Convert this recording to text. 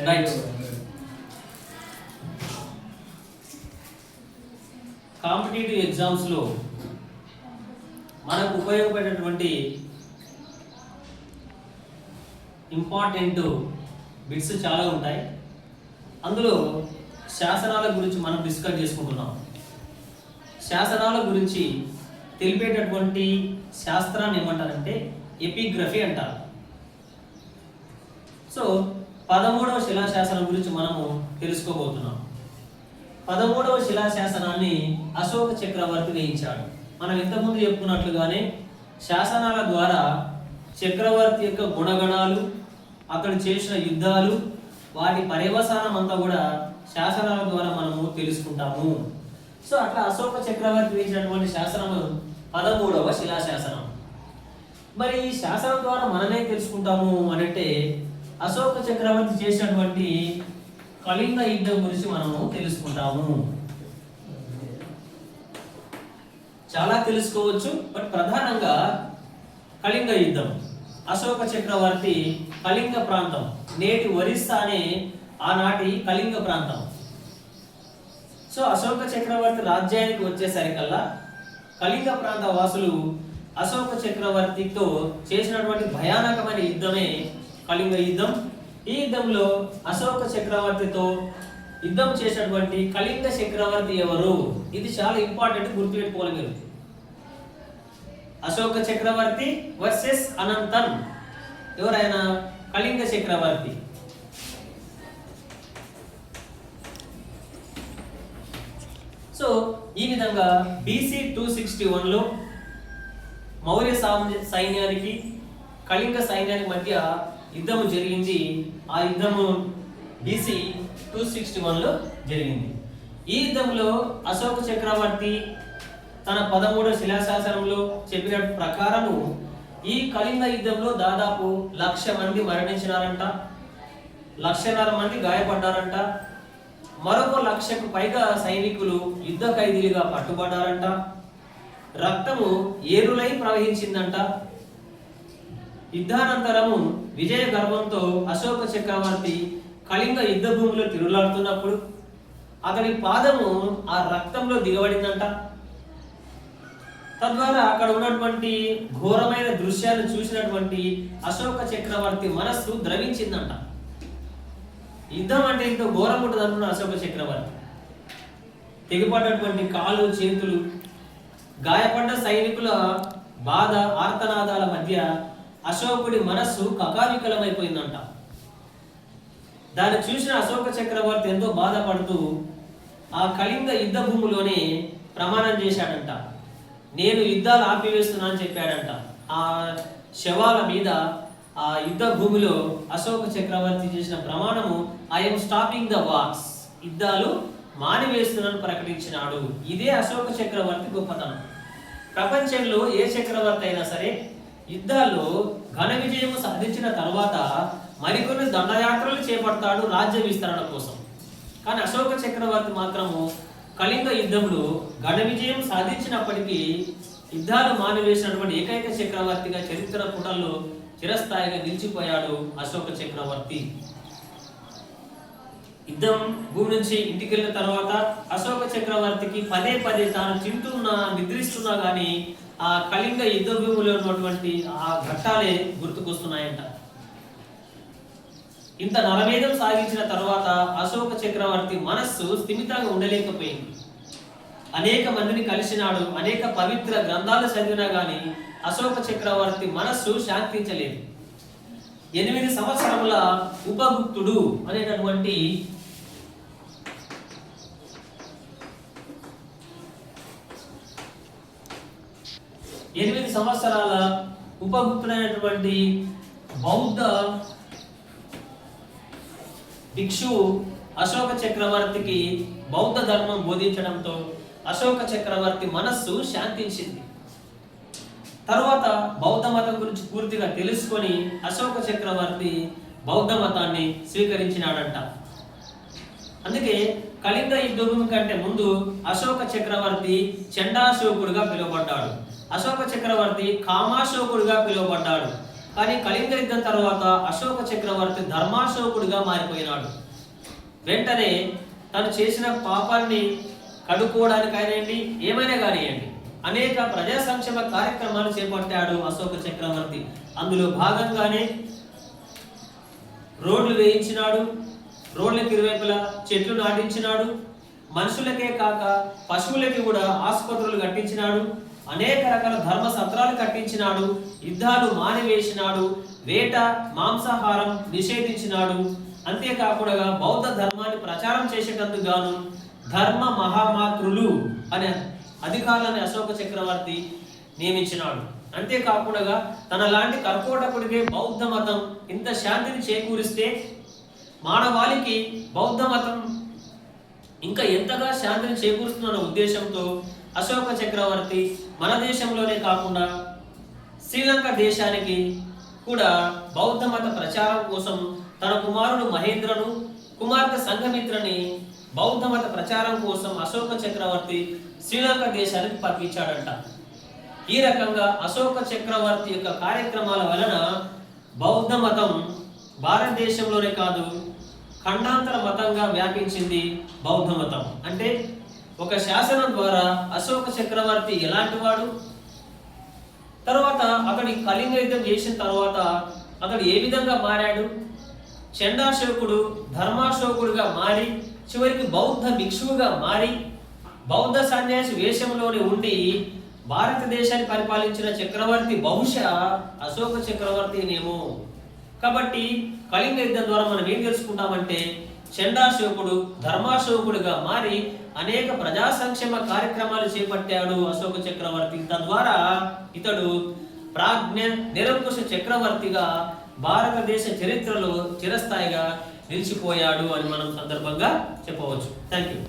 Right. Competitive ఎగ్జామ్స్లో మనకు ఉపయోగపడేటువంటి ఇంపార్టెంట్ బిట్స్ చాలా ఉంటాయి. అందులో శాసనాల గురించి మనం డిస్కస్ చేసుకుంటున్నాం. శాసనాల గురించి తెలిపేటటువంటి శాస్త్రాన్ని ఏమంటారంటే ఎపిగ్రఫీ అంటారు. సో 13వ శిలాశాసనం గురించి మనము తెలుసుకోబోతున్నాం. 13వ శిలాశాసనాన్ని అశోక చక్రవర్తి వేయించాడు. మనం ఇంతకుముందు చెప్పుకున్నట్లుగానే శాసనాల ద్వారా చక్రవర్తి యొక్క గుణగణాలు, అతడు చేసిన యుద్ధాలు, వాటి పర్యవసానం అంతా కూడా శాసనాల ద్వారా మనము తెలుసుకుంటాము. సో అట్లా అశోక చక్రవర్తి వేసినటువంటి శాసనము 13వ శిలాశాసనం. మరి ఈ శాసనం ద్వారా మనమే తెలుసుకుంటాము అంటే అశోక చక్రవర్తి చేసినటువంటి కళింగ యుద్ధం గురించి మనము తెలుసుకుంటాము. చాలా తెలుసుకోవచ్చు, బట్ ప్రధానంగా కళింగ యుద్ధం. అశోక చక్రవర్తి కళింగ ప్రాంతం, నేటి ఒరిస్సా అనే ఆనాటి కళింగ ప్రాంతం. సో అశోక చక్రవర్తి రాజ్యానికి వచ్చేసరికల్లా కళింగ ప్రాంత వాసులు అశోక చక్రవర్తితో చేసినటువంటి భయానకమైన యుద్ధమే కళింగ యుద్ధం. ఈ యుద్ధంలో అశోక చక్రవర్తితో యుద్ధం చేసినటువంటి కళింగ చక్రవర్తి ఎవరు? ఇది చాలా ఇంపార్టెంట్, గుర్తుపెట్టుకోవాలి మీరు. అశోక చక్రవర్తి వర్సెస్ అనంతన్. ఎవరైనా కళింగ చక్రవర్తి. సో ఈ విధంగా BC 261లో మౌర్య సైన్యానికి కళింగ సైన్యానికి మధ్య యుద్ధము జరిగింది. ఆ యుద్ధము BC 261లో జరిగింది. ఈ యుద్ధంలో అశోక చక్రవర్తి తన 13వ శిలాశాసనంలో చెప్పిన ప్రకారము ఈ కళింగ యుద్ధంలో దాదాపు 1,00,000 మంది మరణించినారంట, 1,50,000 మంది గాయపడ్డారంట, మరొక 1,00,000కు పైగా సైనికులు యుద్ధ ఖైదీలుగా పట్టుబడ్డారంట, రక్తము ఏరులై ప్రవహించిందంట. యుద్ధానంతరము విజయ గర్వంతో అశోక చక్రవర్తి కళింగ యుద్ధ భూమిలో తిరుగులాడుతున్నప్పుడు అతని పాదము ఆ రక్తంలో దిగబడిందంట. తద్వారా అక్కడ ఉన్నటువంటి ఘోరమైన దృశ్యాలు చూసినటువంటి అశోక చక్రవర్తి మనస్సు ద్రవించిందంట. యుద్ధం అంటే ఎంతో ఘోరం ఉంటుంది అనుకున్న అశోక చక్రవర్తి. తెగిపడ్డటువంటి కాళ్ళు, చేతులు, గాయపడ్డ సైనికుల బాధ, ఆర్తనాదాల మధ్య అశోకుడి మనస్సు కకావికలమైపోయిందంట. దాన్ని చూసిన అశోక చక్రవర్తి ఎంతో బాధపడుతూ ఆ కళింగ యుద్ధ భూమిలోనే ప్రమాణం చేశాడంట. నేను యుద్ధాలు ఆపివేస్తున్నా అని చెప్పాడంట. ఆ శవాల మీద ఆ యుద్ధ భూమిలో అశోక చక్రవర్తి చేసిన ప్రమాణము ఐఎమ్ స్టాపింగ్ ద వార్స్, యుద్ధాలు మానివేస్తున్నాను ప్రకటించినాడు. ఇదే అశోక చక్రవర్తి గొప్పతనం. ప్రపంచంలో ఏ చక్రవర్తి అయినా సరే యుద్ధాల్లో ఘన విజయం సాధించిన తర్వాత మరికొన్ని దండయాత్రలు చేపడతాడు రాజ్య విస్తరణ కోసం. కానీ అశోక చక్రవర్తి మాత్రము కళింగ యుద్ధంలో ఘన విజయం సాధించినప్పటికీ యుద్ధాలు మానివేసినటువంటి ఏకైక చక్రవర్తిగా చరిత్ర పుటల్లో చిరస్థాయిగా నిలిచిపోయాడు అశోక చక్రవర్తి. యుద్ధం భూమి నుంచి ఇంటికి వెళ్ళిన తర్వాత అశోక చక్రవర్తికి పదే పదే తాను తింటున్నా, నిద్రిస్తున్నా గానీ ఆ కళింగ యుద్ధ భూమిలో ఉన్నటువంటి ఆ ఘట్టాలే గుర్తుకొస్తున్నాయంట. ఇంత నరమేధం సాగించిన తర్వాత అశోక చక్రవర్తి మనస్సు స్థిమితంగా ఉండలేకపోయింది. అనేక మందిని కలిసినాడు, అనేక పవిత్ర గ్రంథాలు చదివినా గానీ అశోక చక్రవర్తి మనస్సు శాంతించలేదు. 8 సంవత్సరముల ఉపగుప్తుడు అనేటటువంటి సంవత్సరాల ఉపగుప్తుడైనటువంటి బౌద్ధ భిక్షువు అశోక చక్రవర్తికి బౌద్ధ ధర్మం బోధించడంతో అశోక చక్రవర్తి మనస్సు శాంతించింది. తర్వాత బౌద్ధ మతం గురించి పూర్తిగా తెలుసుకొని అశోక చక్రవర్తి బౌద్ధ మతాన్ని స్వీకరించినాడంట. అందుకే కళింగ యుద్ధం కంటే ముందు అశోక చక్రవర్తి చండాశోకుడుగా పిలువబడ్డాడు. అశోక చక్రవర్తి కామాశోకుడుగా పిలువబడ్డాడు. కానీ కళింగ యుద్ధం తర్వాత అశోక చక్రవర్తి ధర్మాశోకుడిగా మారిపోయినాడు. వెంటనే తను చేసిన పాపాన్ని కడుక్కోవడానికి కానివ్వండి, ఏమైనా కానివ్వండి, అనేక ప్రజా సంక్షేమ కార్యక్రమాలు చేపట్టాడు అశోక చక్రవర్తి. అందులో భాగంగానే రోడ్లు వేయించినాడు, రోడ్లకు ఇరువైపులా చెట్లు నాటించినాడు, మనుషులకే కాక పశువులకి కూడా ఆసుపత్రులు కట్టించినాడు, అనేక రకాల ధర్మ సత్రాలు కట్టించినాడు, యుద్ధాలు మానివేసినాడు, వేట మాంసాహారం నిషేధించినాడు. అంతేకాకుండా బౌద్ధ ధర్మాన్ని ప్రచారం చేసేటందుకు గాను ధర్మ మహామాతృలు అనే అధికారులను అశోక చక్రవర్తి నియమించినాడు. అంతేకాకుండా తన లాంటి కర్కోటకుడికి బౌద్ధ మతం ఇంత శాంతిని చేకూరిస్తే మానవాళికి బౌద్ధ మతం ఇంకా ఎంతగా శాంతిని చేకూరుస్తున్న ఉద్దేశంతో అశోక చక్రవర్తి మన దేశంలోనే కాకుండా శ్రీలంక దేశానికి కూడా బౌద్ధ మత ప్రచారం కోసం తన కుమారుడు మహేంద్రను, కుమార్తె సంఘమిత్రని బౌద్ధ మత ప్రచారం కోసం అశోక చక్రవర్తి శ్రీలంక దేశానికి పంపించాడంట. ఈ రకంగా అశోక చక్రవర్తి యొక్క కార్యక్రమాల వలన బౌద్ధ మతం భారతదేశంలోనే కాదు ఖండాంతర మతంగా వ్యాపించింది. బౌద్ధ మతం అంటే ఒక శాసనం ద్వారా అశోక చక్రవర్తి ఎలాంటి వాడు, తర్వాత అతడి కళింగ యుద్ధం చేసిన తర్వాత అతడు ఏ విధంగా మారాడు, చండాశోకుడు ధర్మాశోకుడుగా మారి చివరికి బౌద్ధ భిక్షువుగా మారి బౌద్ధ సన్యాసి వేషంలోనే ఉండి భారతదేశాన్ని పరిపాలించిన చక్రవర్తి బహుశా అశోక చక్రవర్తినేమో. కాబట్టి కళింగ యుద్ధం ద్వారా మనం ఏం తెలుసుకుంటామంటే చండాశోకుడు ధర్మాశోకుడుగా మారి అనేక ప్రజా సంక్షేమ కార్యక్రమాలు చేపట్టాడు అశోక చక్రవర్తి. తద్వారా ఇతడు ప్రాజ్ఞ నిరంకుశ చక్రవర్తిగా భారతదేశ చరిత్రలో చిరస్థాయిగా నిలిచిపోయాడు అని మనం సందర్భంగా చెప్పవచ్చు. Thank you.